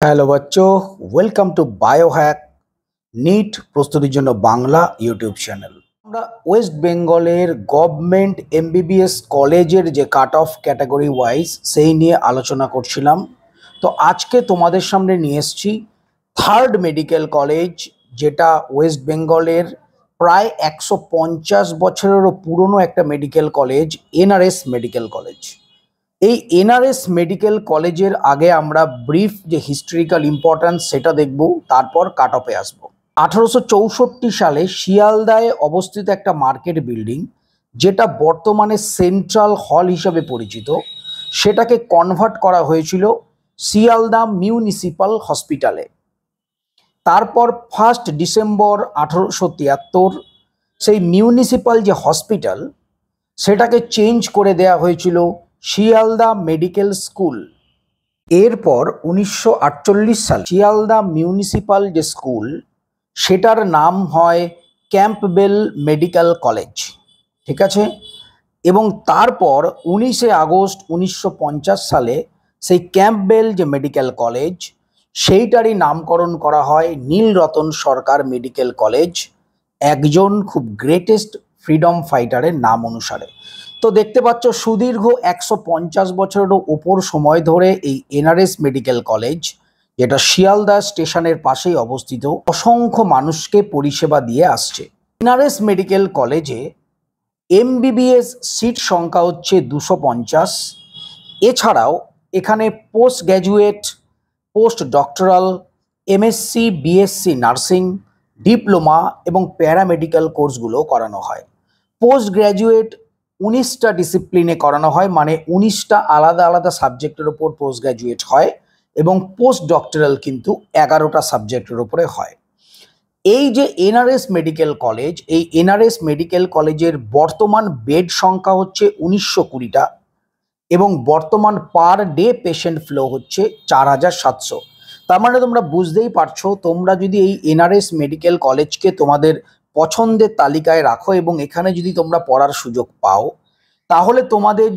Hello বাচ্চো, welcome to biohack NEET প্রস্তুতির জন্য বাংলা ইউটিউব চ্যানেল। আমরা ওয়েস্ট বেঙ্গলের গভর্নমেন্ট এমবিবিএস কলেজের যে কাট অফ ক্যাটাগরি ওয়াইজ সেই নিয়ে আলোচনা করছিলাম। তো আজকে তোমাদের সামনে নিয়ে এসেছি থার্ড মেডিকেল কলেজ, যেটা ওয়েস্ট বেঙ্গলের প্রায় 150 বছরেরও পুরনো একটা medical college, NRS medical college. এই এনআরএস মেডিকেল কলেজের আগে আমরা ব্রিফ যে হিস্টোরিক্যাল ইম্পর্ট্যান্স সেটা দেখব, তারপর কাট অফে আসবো। 1864 সালে শিয়ালদায় অবস্থিত একটা মার্কেট বিল্ডিং, যেটা বর্তমানে সেন্ট্রাল হল হিসাবে পরিচিত, সেটাকে কনভার্ট করা হয়েছিল শিয়ালদা মিউনিসিপাল হসপিটালে। তারপর 1 ডিসেম্বর 1873 সেই মিউনিসিপাল যে হসপিটাল সেটাকে চেঞ্জ করে দেয়া হয়েছিল শিয়ালদা মেডিকেল স্কুল। এরপর 1948 সালে শিয়ালদা মিউনিসিপাল যে স্কুল সেটার নাম হয় ক্যাম্পবেল মেডিকেল কলেজ, ঠিক আছে। এবং তারপর 19 আগস্ট 1950 সালে সেই ক্যাম্পবেল যে মেডিকেল কলেজ সেইটারই নামকরণ করা হয় নীলরতন সরকার মেডিকেল কলেজ, একজন খুব গ্রেটেস্ট ফ্রিডম ফাইটারের নাম অনুসারে। তো দেখতে পাচ্ছ সুদীর্ঘ 150 বছরেরও উপর সময় ধরে এই এনআরএস মেডিকেল কলেজ, যেটা শিয়ালদা স্টেশনের পাশেই অবস্থিত, অসংখ্য মানুষকে পরিষেবা দিয়ে আসছে। এনআরএস মেডিকেল কলেজে এমবিবিএস সিট সংখ্যা হচ্ছে 250। এছাড়াও এখানে post graduate, post doctoral, MSc, BSc nursing, diploma এবং প্যারামেডিক্যাল কোর্সগুলো করানো হয়। পোস্ট গ্র্যাজুয়েট 19টা ডিসিপ্লিনে করানো হয়, মানে 19টা আলাদা আলাদা সাবজেক্টের ওপর পোস্ট গ্র্যাজুয়েট হয়, এবং পোস্ট ডক্টরাল কিন্তু 11টা সাবজেক্টের ওপরে হয়। এই যে এনআরএস মেডিকেল কলেজ, এই এনআরএস মেডিকেল কলেজের বর্তমান বেড সংখ্যা হচ্ছে 1920টা, এবং বর্তমান পার ডে পেশেন্ট ফ্লো হচ্ছে 4700। তার মানে তোমরা বুঝতেই পারছো, তোমরা যদি এই এনআরএস মেডিকেল কলেজকে তোমাদের পছন্দের তালিকায় রাখো এবং এখানে যদি তোমরা পড়ার সুযোগ পাও, তাহলে তোমাদের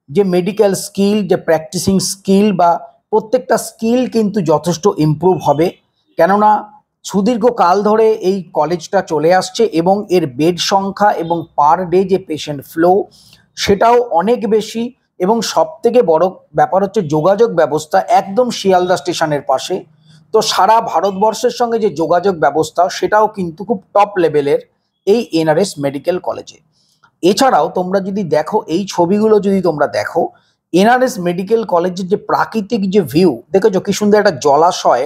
যে মেডিকেল স্কিল, যে প্র্যাকটিসিং স্কিল বা প্রত্যেকটা স্কিল কিন্তু যথেষ্ট ইমপ্রুভ হবে। কেননা সুদীর্ঘ কাল ধরে এই কলেজটা চলে আসছে এবং এর বেড সংখ্যা এবং পার ডে যে পেশেন্ট ফ্লো সেটাও অনেক বেশি, এবং সবথেকে বড় ব্যাপার হচ্ছে যোগাযোগ ব্যবস্থা একদম শিয়ালদা স্টেশনের পাশে। তো সারা ভারতবর্ষের সঙ্গে যে যোগাযোগ ব্যবস্থা সেটাও কিন্তু খুব টপ লেভেলের এই এনআরএস মেডিকেল কলেজে। এছাড়াও তোমরা যদি দেখো, এই ছবিগুলো যদি তোমরা দেখো, এনআরএস মেডিকেল কলেজের যে প্রাকৃতিক যে ভিউ দেখেছো, কি সুন্দর একটা জলাশয়,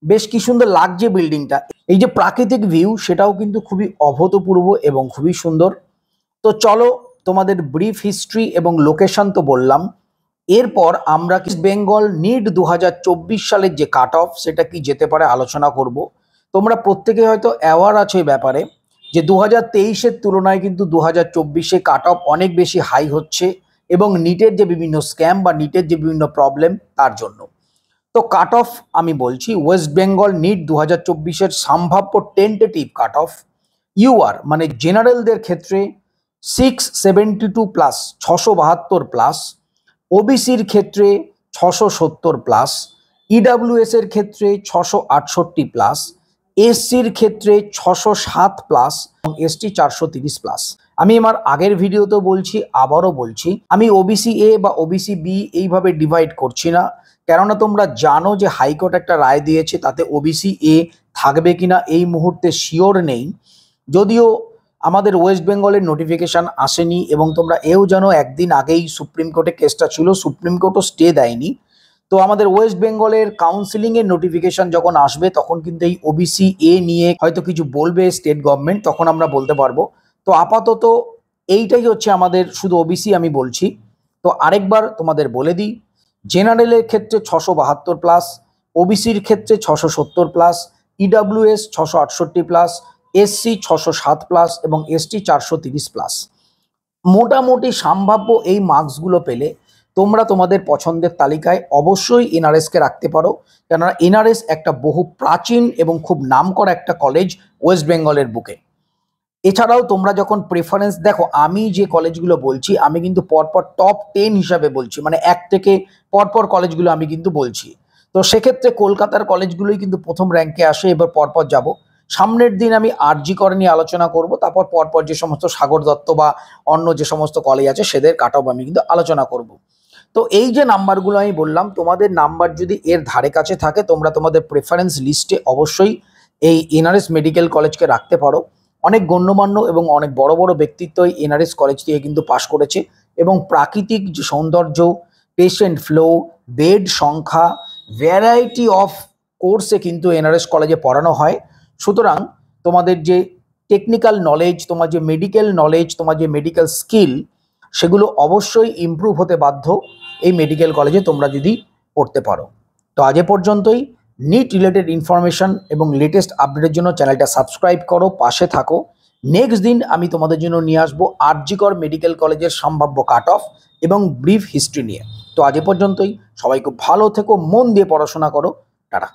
বেশ কি সুন্দর লাগছে বিল্ডিংটা। এই যে প্রাকৃতিক ভিউ সেটাও কিন্তু খুবই অভূতপূর্ব এবং খুবই সুন্দর। তো চলো, তোমাদের ব্রিফ হিস্ট্রি এবং লোকেশন তো বললাম, এরপর আমরা বেঙ্গল নিট 2024 সালের যে কাট অফ সেটা কি যেতে পারে আলোচনা করব। তোমরা প্রত্যেকে হয়তো অ্যাওয়ার আছো এই ব্যাপারে যে 2023-এর তুলনায় কিন্তু 2024-এ কাট অফ অনেক বেশি হাই হচ্ছে, এবং নিটের যে বিভিন্ন স্ক্যাম বা নিটের যে বিভিন্ন প্রবলেম তার জন্য। তো কাট অফ আমি বলছি, ওয়েস্ট বেঙ্গল নিট 2024-এর সম্ভাব্য টেন্টেটিভ কাট অফ ইউআর মানে জেনারেলদের ক্ষেত্রে 672 প্লাস, 672 প্লাস, ওবিসির ক্ষেত্রে 670 প্লাস, ইডাব্লিউএস এর ক্ষেত্রে 668 প্লাস, এসসির ক্ষেত্রে 607 প্লাস এবং এসটি 430 প্লাস। আমি আমার আগের ভিডিওতে বলছি, আবারও বলছি, আমি ওবিসি এ বা ওবিসি বি এইভাবে ডিভাইড করছি না, কেননা তোমরা জানো যে হাইকোর্ট একটা রায় দিয়েছে, তাতে ওবিসি এ থাকবে কিনা এই মুহূর্তে শিওর নেই। যদিও আমাদের ওয়েস্ট বেঙ্গলের নোটিফিকেশান আসেনি, এবং তোমরা এও জানো একদিন আগেই সুপ্রিম কোর্টে কেসটা ছিল, সুপ্রিম কোর্টও স্টে দেয়নি। তো আমাদের ওয়েস্ট বেঙ্গলের কাউন্সিলিংয়ের নোটিফিকেশান যখন আসবে তখন কিন্তু এই ওবিসি এ নিয়ে হয়তো কিছু বলবে স্টেট গভর্নমেন্ট, তখন আমরা বলতে পারবো। তো আপাতত এইটাই হচ্ছে আমাদের, শুধু ওবিসি আমি বলছি। তো আরেকবার তোমাদের বলে দিই, জেনারেলের ক্ষেত্রে 672 প্লাস, ওবিসির ক্ষেত্রে 670 plus, EWS 668 plus, SC 607 plus এবং এসটি 430 প্লাস। মোটামুটি সম্ভাব্য এই মার্কসগুলো পেলে তোমরা তোমাদের পছন্দের তালিকায় অবশ্যই এনআরএসকে রাখতে পারো, কেননা এনআরএস একটা বহু প্রাচীন এবং খুব নামকরা একটা কলেজ ওয়েস্ট বেঙ্গলের বুকে। এছাড়াও তোমরা যখন প্রেফারেন্স দেখো, আমি যে কলেজগুলো বলছি আমি কিন্তু পরপর টপ 10 হিসাবে বলছি, মানে 1 থেকে পরপর কলেজগুলো আমি কিন্তু বলছি। তো সেক্ষেত্রে কলকাতার কলেজগুলোই কিন্তু প্রথম র্যাঙ্কে আসে। এবার পরপর যাব, সামনের দিন আমি আরজি কর নিয়ে আলোচনা করব, তারপর পরপর যে সমস্ত সাগর দত্ত বা অন্য যে সমস্ত কলেজ আছে সেদের কাট অফ আমি কিন্তু আলোচনা করব। তো এই যে নাম্বারগুলো আমি বললাম, তোমাদের নাম্বার যদি এর ধারে কাছে থাকে তোমরা তোমাদের প্রেফারেন্স লিস্টে অবশ্যই এই এনআরএস মেডিকেল কলেজকে রাখতে পারো। অনেক গণ্যমান্য এবং অনেক বড় বড় ব্যক্তিত্ব এই এনআরএস কলেজ থেকে কিন্তু পাশ করেছে, এবং প্রাকৃতিক যে সৌন্দর্য, পেশেন্ট ফ্লো, বেড সংখ্যা, ভ্যারাইটি অফ কোর্সে কিন্তু এনআরএস কলেজে পড়ানো হয়। সুতরাং তোমাদের যে টেকনিক্যাল নলেজ, তোমার যে মেডিকেল নলেজ, তোমার যে মেডিকেল স্কিল, সেগুলো অবশ্যই ইমপ্রুভ হতে বাধ্য এই মেডিকেল কলেজে তোমরা যদি পড়তে পারো। তো আজ এ পর্যন্তই। নিট রিলেটেড ইনফরমেশন এবং লেটেস্ট আপডেটের জন্য চ্যানেলটা সাবস্ক্রাইব করো, পাশে থাকো। নেক্সট দিন আমি তোমাদের জন্য নিয়ে আসবো আরজি কর মেডিকেল কলেজের সম্ভাব্য কাট অফ এবং ব্রিফ হিস্ট্রি নিয়ে। তো আজ এ পর্যন্তই। সবাই খুব ভালো থেকো, মন দিয়ে পড়াশোনা করো। টাটা।